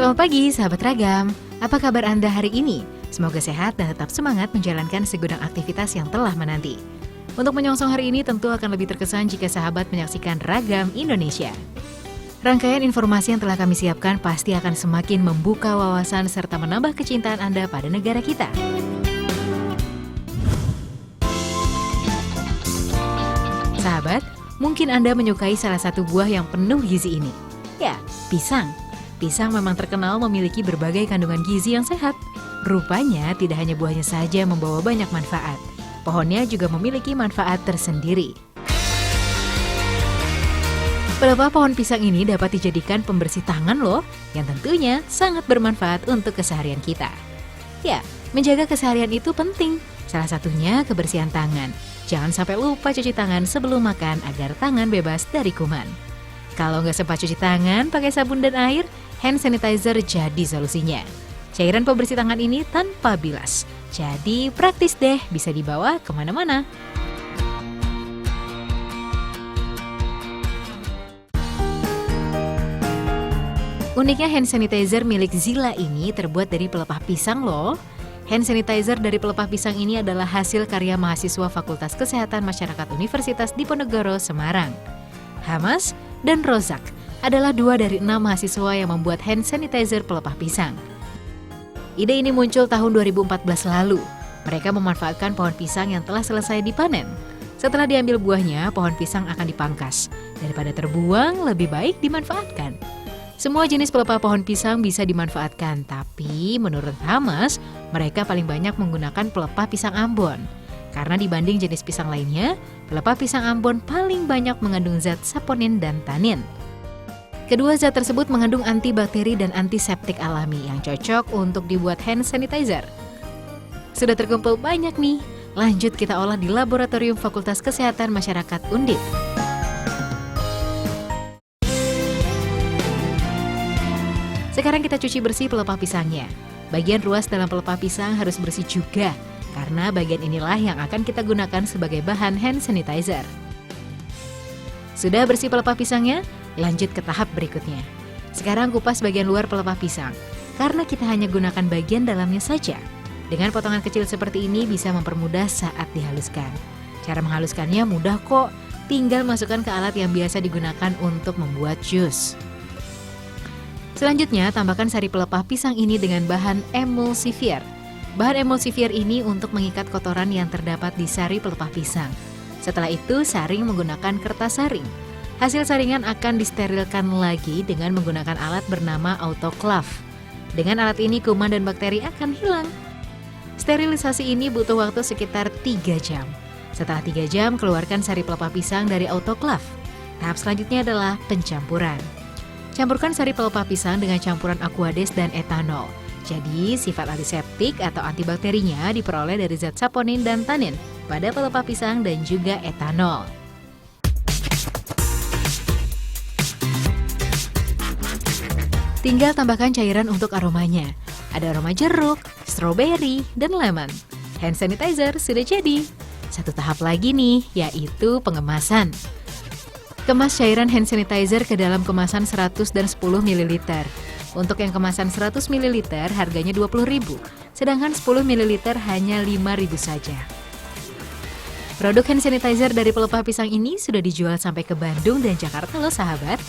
Selamat pagi, sahabat Ragam. Apa kabar Anda hari ini? Semoga sehat dan tetap semangat menjalankan segudang aktivitas yang telah menanti. Untuk menyongsong hari ini tentu akan lebih terkesan jika sahabat menyaksikan Ragam Indonesia. Rangkaian informasi yang telah kami siapkan pasti akan semakin membuka wawasan serta menambah kecintaan Anda pada negara kita. Sahabat, mungkin Anda menyukai salah satu buah yang penuh gizi ini. Ya, pisang. Pisang memang terkenal memiliki berbagai kandungan gizi yang sehat. Rupanya tidak hanya buahnya saja membawa banyak manfaat. Pohonnya juga memiliki manfaat tersendiri. Pelepah pohon pisang ini dapat dijadikan pembersih tangan loh, yang tentunya sangat bermanfaat untuk keseharian kita. Ya, menjaga keseharian itu penting. Salah satunya kebersihan tangan. Jangan sampai lupa cuci tangan sebelum makan agar tangan bebas dari kuman. Kalau nggak sempat cuci tangan pakai sabun dan air, hand sanitizer jadi solusinya. Cairan pembersih tangan ini tanpa bilas. Jadi praktis deh, bisa dibawa kemana-mana. Uniknya hand sanitizer milik Zila ini terbuat dari pelepah pisang loh. Hand sanitizer dari pelepah pisang ini adalah hasil karya mahasiswa Fakultas Kesehatan Masyarakat Universitas Diponegoro, Semarang. Hamas dan Rozak adalah 2 dari 6 mahasiswa yang membuat hand sanitizer pelepah pisang. Ide ini muncul tahun 2014 lalu. Mereka memanfaatkan pohon pisang yang telah selesai dipanen. Setelah diambil buahnya, pohon pisang akan dipangkas. Daripada terbuang, lebih baik dimanfaatkan. Semua jenis pelepah pohon pisang bisa dimanfaatkan, tapi menurut Hamas, mereka paling banyak menggunakan pelepah pisang Ambon. Karena dibanding jenis pisang lainnya, pelepah pisang Ambon paling banyak mengandung zat saponin dan tanin. Kedua zat tersebut mengandung antibakteri dan antiseptik alami yang cocok untuk dibuat hand sanitizer. Sudah terkumpul banyak nih, lanjut kita olah di Laboratorium Fakultas Kesehatan Masyarakat Undip. Sekarang kita cuci bersih pelepah pisangnya. Bagian ruas dalam pelepah pisang harus bersih juga, karena bagian inilah yang akan kita gunakan sebagai bahan hand sanitizer. Sudah bersih pelepah pisangnya? Lanjut ke tahap berikutnya. Sekarang kupas bagian luar pelepah pisang, karena kita hanya gunakan bagian dalamnya saja. Dengan potongan kecil seperti ini bisa mempermudah saat dihaluskan. Cara menghaluskannya mudah kok, tinggal masukkan ke alat yang biasa digunakan untuk membuat jus. Selanjutnya, tambahkan sari pelepah pisang ini dengan bahan emulsifier. Bahan emulsifier ini untuk mengikat kotoran yang terdapat di sari pelepah pisang. Setelah itu, saring menggunakan kertas saring. Hasil saringan akan disterilkan lagi dengan menggunakan alat bernama autoclave. Dengan alat ini, kuman dan bakteri akan hilang. Sterilisasi ini butuh waktu sekitar 3 jam. Setelah 3 jam, keluarkan sari pelepah pisang dari autoclave. Tahap selanjutnya adalah pencampuran. Campurkan sari pelepah pisang dengan campuran aquades dan etanol. Jadi, sifat antiseptik atau antibakterinya diperoleh dari zat saponin dan tanin pada pelepah pisang dan juga etanol. Tinggal tambahkan cairan untuk aromanya. Ada aroma jeruk, stroberi, dan lemon. Hand sanitizer sudah jadi. Satu tahap lagi nih, yaitu pengemasan. Kemas cairan hand sanitizer ke dalam kemasan 100 dan 10 ml. Untuk yang kemasan 100 ml harganya Rp20.000, sedangkan 10 ml hanya Rp5.000 saja. Produk hand sanitizer dari pelepah pisang ini sudah dijual sampai ke Bandung dan Jakarta loh sahabat.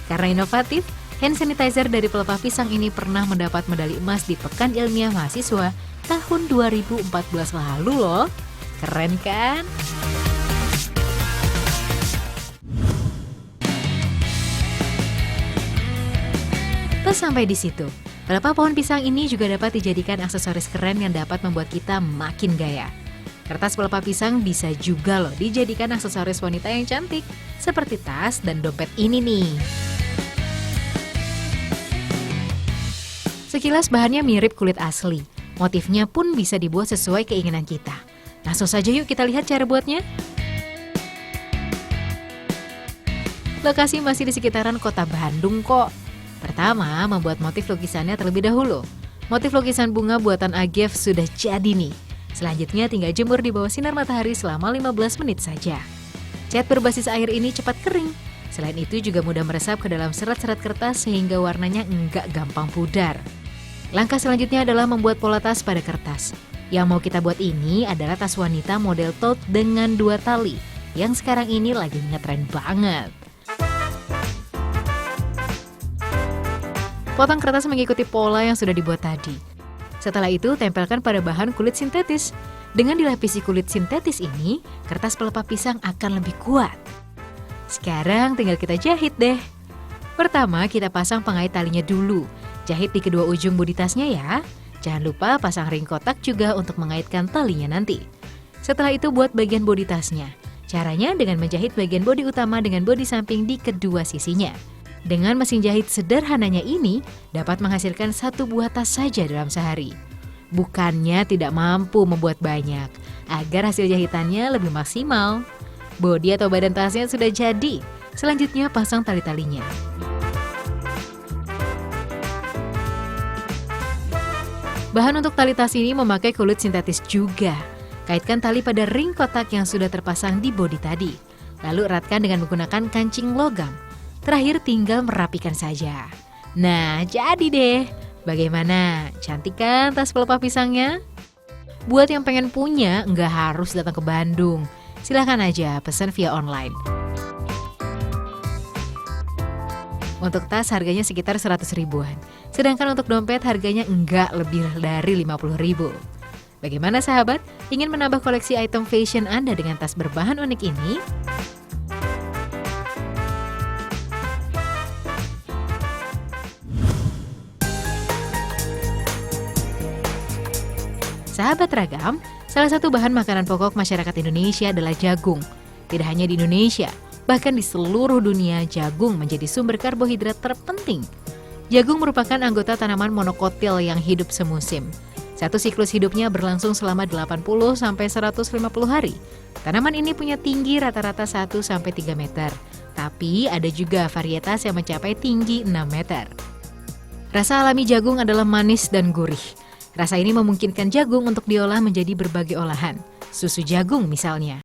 Karena inovatif, hand sanitizer dari pelepah pisang ini pernah mendapat medali emas di Pekan Ilmiah Mahasiswa tahun 2014 lalu loh. Keren kan? Sampai di situ, pelepah pohon pisang ini juga dapat dijadikan aksesoris keren yang dapat membuat kita makin gaya. Kertas pelepah pisang bisa juga loh dijadikan aksesoris wanita yang cantik, seperti tas dan dompet ini nih. Sekilas bahannya mirip kulit asli, motifnya pun bisa dibuat sesuai keinginan kita. Langsung saja yuk kita lihat cara buatnya. Lokasi masih di sekitaran kota Bandung kok. Pertama, membuat motif lukisannya terlebih dahulu. Motif lukisan bunga buatan Agef sudah jadi nih. Selanjutnya tinggal jemur di bawah sinar matahari selama 15 menit saja. Cat berbasis air ini cepat kering. Selain itu juga mudah meresap ke dalam serat-serat kertas sehingga warnanya enggak gampang pudar. Langkah selanjutnya adalah membuat pola tas pada kertas. Yang mau kita buat ini adalah tas wanita model tote dengan 2 tali, yang sekarang ini lagi ngetren banget. Potong kertas mengikuti pola yang sudah dibuat tadi. Setelah itu, tempelkan pada bahan kulit sintetis. Dengan dilapisi kulit sintetis ini, kertas pelepah pisang akan lebih kuat. Sekarang tinggal kita jahit deh. Pertama, kita pasang pengait talinya dulu. Jahit di kedua ujung bodi tasnya ya. Jangan lupa pasang ring kotak juga untuk mengaitkan talinya nanti. Setelah itu buat bagian bodi tasnya. Caranya dengan menjahit bagian bodi utama dengan bodi samping di kedua sisinya. Dengan mesin jahit sederhananya ini, dapat menghasilkan 1 buah tas saja dalam sehari. Bukannya tidak mampu membuat banyak, agar hasil jahitannya lebih maksimal. Bodi atau badan tasnya sudah jadi. Selanjutnya pasang tali-talinya. Bahan untuk tali tas ini memakai kulit sintetis juga. Kaitkan tali pada ring kotak yang sudah terpasang di bodi tadi. Lalu eratkan dengan menggunakan kancing logam. Terakhir tinggal merapikan saja. Nah, jadi deh. Bagaimana? Cantik kan tas pelepah pisangnya? Buat yang pengen punya, nggak harus datang ke Bandung. Silahkan aja pesan via online. Untuk tas harganya sekitar 100 ribuan. Sedangkan untuk dompet harganya enggak lebih dari 50 ribu. Bagaimana sahabat? Ingin menambah koleksi item fashion Anda dengan tas berbahan unik ini? Sahabat Ragam, salah satu bahan makanan pokok masyarakat Indonesia adalah jagung. Tidak hanya di Indonesia, bahkan di seluruh dunia jagung menjadi sumber karbohidrat terpenting. Jagung merupakan anggota tanaman monokotil yang hidup semusim. Satu siklus hidupnya berlangsung selama 80-150 hari. Tanaman ini punya tinggi rata-rata 1-3 meter. Tapi ada juga varietas yang mencapai tinggi 6 meter. Rasa alami jagung adalah manis dan gurih. Rasa ini memungkinkan jagung untuk diolah menjadi berbagai olahan. Susu jagung misalnya.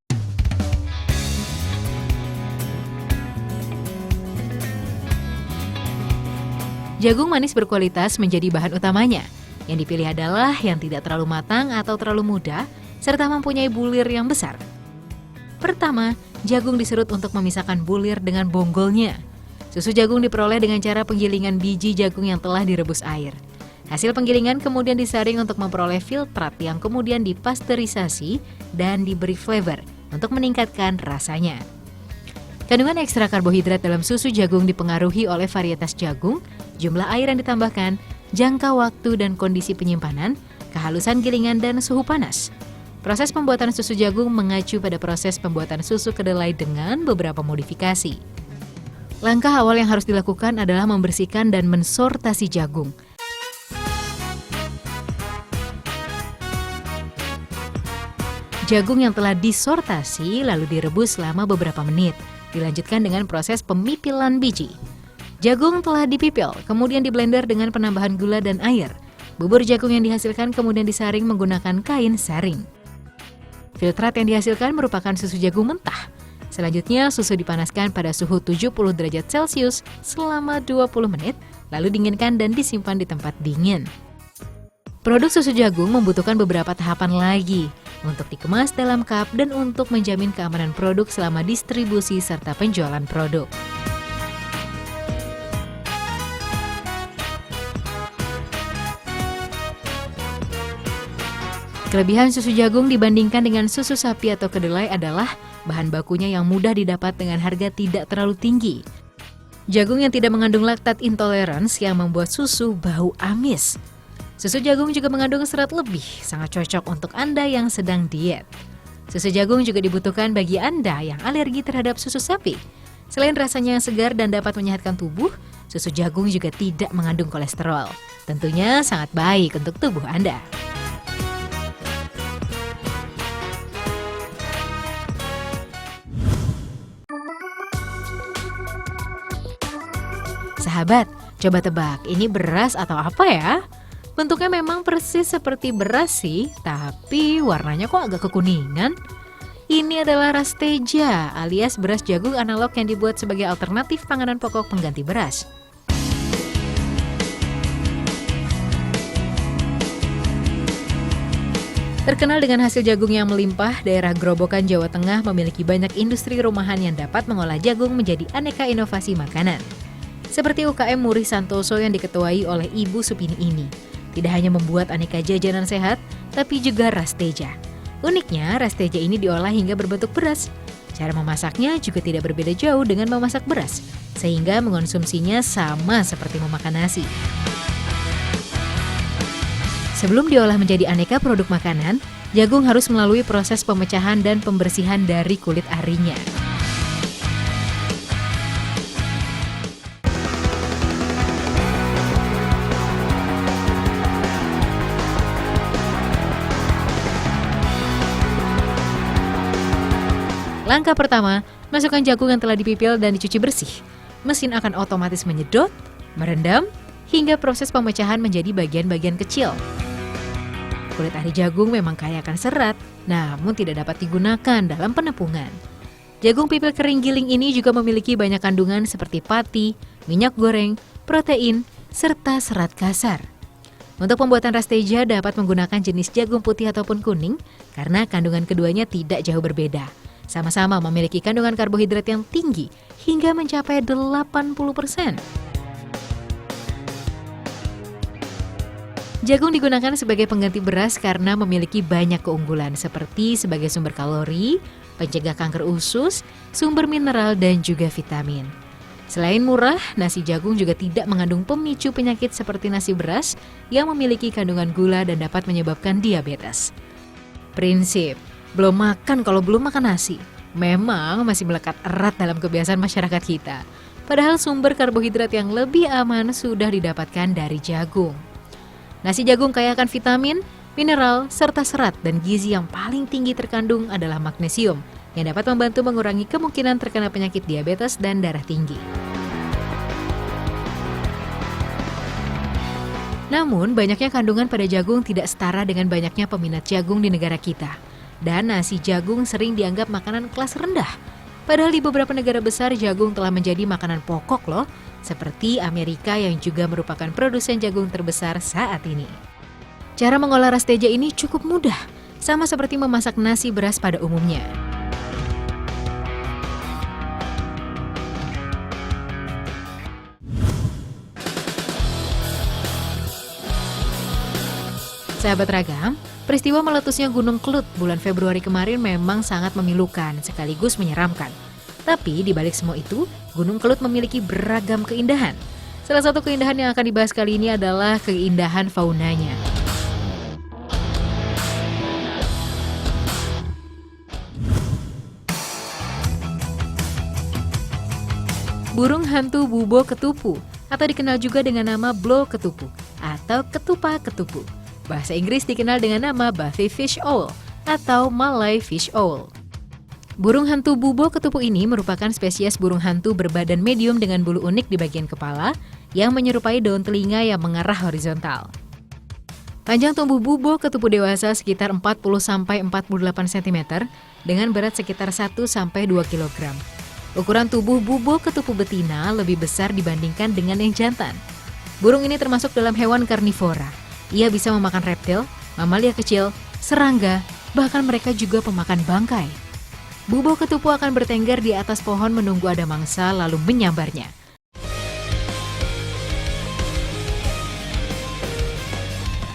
Jagung manis berkualitas menjadi bahan utamanya. Yang dipilih adalah yang tidak terlalu matang atau terlalu muda, serta mempunyai bulir yang besar. Pertama, jagung diserut untuk memisahkan bulir dengan bonggolnya. Susu jagung diperoleh dengan cara penggilingan biji jagung yang telah direbus air. Hasil penggilingan kemudian disaring untuk memperoleh filtrat yang kemudian dipasteurisasi dan diberi flavor untuk meningkatkan rasanya. Kandungan ekstra karbohidrat dalam susu jagung dipengaruhi oleh varietas jagung, jumlah air yang ditambahkan, jangka waktu dan kondisi penyimpanan, kehalusan gilingan dan suhu panas. Proses pembuatan susu jagung mengacu pada proses pembuatan susu kedelai dengan beberapa modifikasi. Langkah awal yang harus dilakukan adalah membersihkan dan mensortasi jagung. Jagung yang telah disortasi lalu direbus selama beberapa menit. Dilanjutkan dengan proses pemipilan biji. Jagung telah dipipil, kemudian diblender dengan penambahan gula dan air. Bubur jagung yang dihasilkan kemudian disaring menggunakan kain saring. Filtrat yang dihasilkan merupakan susu jagung mentah. Selanjutnya, susu dipanaskan pada suhu 70 derajat Celcius selama 20 menit, lalu dinginkan dan disimpan di tempat dingin. Produk susu jagung membutuhkan beberapa tahapan lagi untuk dikemas dalam cup dan untuk menjamin keamanan produk selama distribusi serta penjualan produk. Kelebihan susu jagung dibandingkan dengan susu sapi atau kedelai adalah bahan bakunya yang mudah didapat dengan harga tidak terlalu tinggi. Jagung yang tidak mengandung laktat intolerance yang membuat susu bau amis. Susu jagung juga mengandung serat lebih, sangat cocok untuk Anda yang sedang diet. Susu jagung juga dibutuhkan bagi Anda yang alergi terhadap susu sapi. Selain rasanya yang segar dan dapat menyehatkan tubuh, susu jagung juga tidak mengandung kolesterol. Tentunya sangat baik untuk tubuh Anda. Sahabat, coba tebak, ini beras atau apa ya? Bentuknya memang persis seperti beras sih, tapi warnanya kok agak kekuningan. Ini adalah rasteja alias beras jagung analog yang dibuat sebagai alternatif panganan pokok pengganti beras. Terkenal dengan hasil jagung yang melimpah, daerah Grobogan, Jawa Tengah memiliki banyak industri rumahan yang dapat mengolah jagung menjadi aneka inovasi makanan. Seperti UKM Muri Santoso yang diketuai oleh Ibu Supini ini. Tidak hanya membuat aneka jajanan sehat, tapi juga rasteja. Uniknya, rasteja ini diolah hingga berbentuk beras. Cara memasaknya juga tidak berbeda jauh dengan memasak beras, sehingga mengonsumsinya sama seperti memakan nasi. Sebelum diolah menjadi aneka produk makanan, jagung harus melalui proses pemecahan dan pembersihan dari kulit arinya. Langkah pertama, masukkan jagung yang telah dipipil dan dicuci bersih. Mesin akan otomatis menyedot, merendam, hingga proses pemecahan menjadi bagian-bagian kecil. Kulit ari jagung memang kaya akan serat, namun tidak dapat digunakan dalam penepungan. Jagung pipil kering giling ini juga memiliki banyak kandungan seperti pati, minyak goreng, protein, serta serat kasar. Untuk pembuatan rasteja dapat menggunakan jenis jagung putih ataupun kuning, karena kandungan keduanya tidak jauh berbeda. Sama-sama memiliki kandungan karbohidrat yang tinggi, hingga mencapai 80%. Jagung digunakan sebagai pengganti beras karena memiliki banyak keunggulan seperti sebagai sumber kalori, pencegah kanker usus, sumber mineral, dan juga vitamin. Selain murah, nasi jagung juga tidak mengandung pemicu penyakit seperti nasi beras yang memiliki kandungan gula dan dapat menyebabkan diabetes. Prinsip, belum makan kalau belum makan nasi, memang masih melekat erat dalam kebiasaan masyarakat kita. Padahal sumber karbohidrat yang lebih aman sudah didapatkan dari jagung. Nasi jagung kaya akan vitamin, mineral, serta serat dan gizi yang paling tinggi terkandung adalah magnesium yang dapat membantu mengurangi kemungkinan terkena penyakit diabetes dan darah tinggi. Namun, banyaknya kandungan pada jagung tidak setara dengan banyaknya peminat jagung di negara kita. Dan nasi jagung sering dianggap makanan kelas rendah. Padahal di beberapa negara besar jagung telah menjadi makanan pokok loh, seperti Amerika yang juga merupakan produsen jagung terbesar saat ini. Cara mengolah rasteja ini cukup mudah, sama seperti memasak nasi beras pada umumnya. Sahabat Ragam, peristiwa meletusnya Gunung Kelut bulan Februari kemarin memang sangat memilukan sekaligus menyeramkan. Tapi di balik semua itu, Gunung Kelut memiliki beragam keindahan. Salah satu keindahan yang akan dibahas kali ini adalah keindahan faunanya. Burung hantu bubo ketupu atau dikenal juga dengan nama blow ketupu atau ketupa ketupu. Bahasa Inggris dikenal dengan nama Buffy Fish Owl atau Malay Fish Owl. Burung hantu bubo ketupu ini merupakan spesies burung hantu berbadan medium dengan bulu unik di bagian kepala yang menyerupai daun telinga yang mengarah horizontal. Panjang tubuh bubo ketupu dewasa sekitar 40-48 cm dengan berat sekitar 1-2 kg. Ukuran tubuh bubo ketupu betina lebih besar dibandingkan dengan yang jantan. Burung ini termasuk dalam hewan karnivora. Ia bisa memakan reptil, mamalia kecil, serangga, bahkan mereka juga pemakan bangkai. Bubo ketupu akan bertengger di atas pohon menunggu ada mangsa lalu menyambarnya.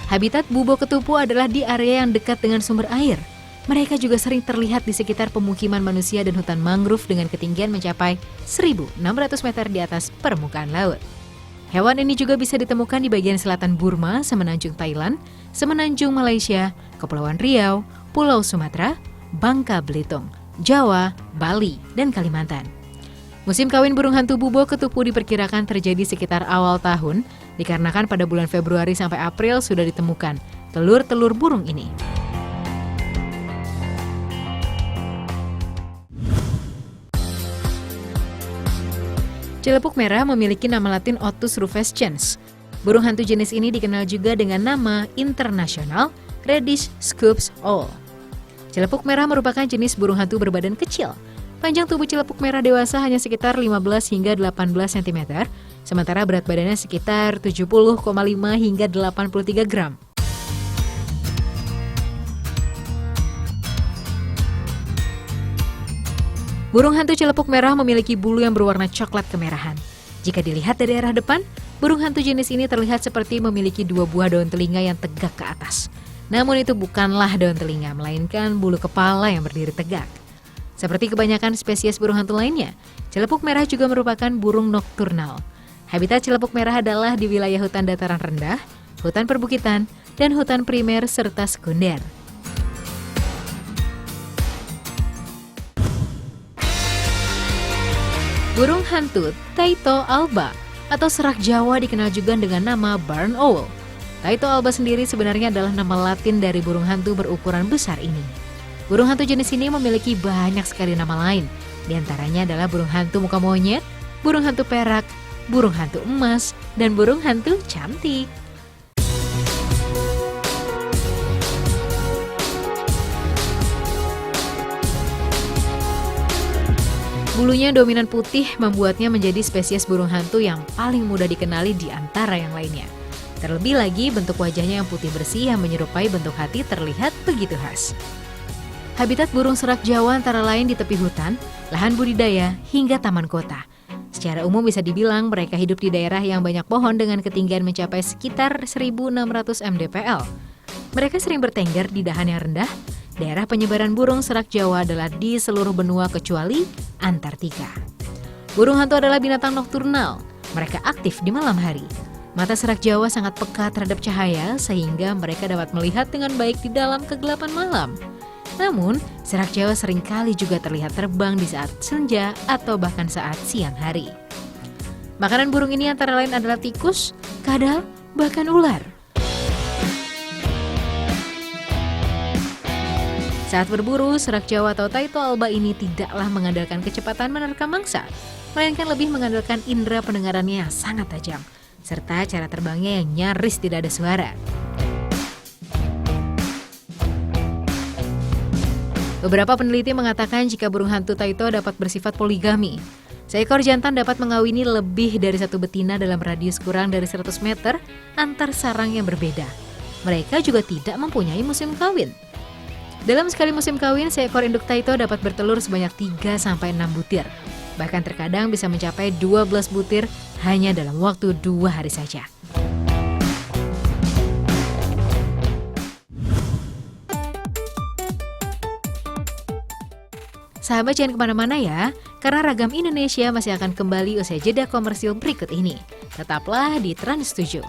Habitat bubo ketupu adalah di area yang dekat dengan sumber air. Mereka juga sering terlihat di sekitar pemukiman manusia dan hutan mangrove dengan ketinggian mencapai 1.600 meter di atas permukaan laut. Hewan ini juga bisa ditemukan di bagian selatan Burma, semenanjung Thailand, semenanjung Malaysia, Kepulauan Riau, Pulau Sumatera, Bangka Belitung, Jawa, Bali, dan Kalimantan. Musim kawin burung hantu bubo ketupu diperkirakan terjadi sekitar awal tahun, dikarenakan pada bulan Februari sampai April sudah ditemukan telur-telur burung ini. Celepuk merah memiliki nama latin Otus rufescens. Burung hantu jenis ini dikenal juga dengan nama internasional Reddish Scoops Owl. Celepuk merah merupakan jenis burung hantu berbadan kecil. Panjang tubuh celepuk merah dewasa hanya sekitar 15 hingga 18 cm, sementara berat badannya sekitar 70,5 hingga 83 gram. Burung hantu celepuk merah memiliki bulu yang berwarna coklat kemerahan. Jika dilihat dari arah depan, burung hantu jenis ini terlihat seperti memiliki 2 buah daun telinga yang tegak ke atas. Namun itu bukanlah daun telinga, melainkan bulu kepala yang berdiri tegak. Seperti kebanyakan spesies burung hantu lainnya, celepuk merah juga merupakan burung nokturnal. Habitat celepuk merah adalah di wilayah hutan dataran rendah, hutan perbukitan, dan hutan primer serta sekunder. Burung hantu Taito alba atau serak Jawa dikenal juga dengan nama barn owl. Taito alba sendiri sebenarnya adalah nama Latin dari burung hantu berukuran besar ini. Burung hantu jenis ini memiliki banyak sekali nama lain. Di antaranya adalah burung hantu muka monyet, burung hantu perak, burung hantu emas, dan burung hantu cantik. Bulunya dominan putih membuatnya menjadi spesies burung hantu yang paling mudah dikenali di antara yang lainnya. Terlebih lagi bentuk wajahnya yang putih bersih yang menyerupai bentuk hati terlihat begitu khas. Habitat burung serak Jawa antara lain di tepi hutan, lahan budidaya, hingga taman kota. Secara umum bisa dibilang mereka hidup di daerah yang banyak pohon dengan ketinggian mencapai sekitar 1.600 mdpl. Mereka sering bertengger di dahan yang rendah. Daerah penyebaran burung serak Jawa adalah di seluruh benua kecuali Antartika. Burung hantu adalah binatang nokturnal. Mereka aktif di malam hari. Mata serak Jawa sangat peka terhadap cahaya sehingga mereka dapat melihat dengan baik di dalam kegelapan malam. Namun, serak Jawa seringkali juga terlihat terbang di saat senja atau bahkan saat siang hari. Makanan burung ini antara lain adalah tikus, kadal, bahkan ular. Saat berburu, serak Jawa atau Taito alba ini tidaklah mengandalkan kecepatan menerkam mangsa, melainkan lebih mengandalkan indera pendengarannya yang sangat tajam, serta cara terbangnya yang nyaris tidak ada suara. Beberapa peneliti mengatakan jika burung hantu Taito dapat bersifat poligami. Seekor jantan dapat mengawini lebih dari satu betina dalam radius kurang dari 100 meter antar sarang yang berbeda. Mereka juga tidak mempunyai musim kawin. Dalam sekali musim kawin, seekor induk Taito dapat bertelur sebanyak 3-6 butir. Bahkan terkadang bisa mencapai 12 butir hanya dalam waktu 2 hari saja. Sahabat jangan kemana-mana ya, karena Ragam Indonesia masih akan kembali usai jeda komersil berikut ini. Tetaplah di Trans 7.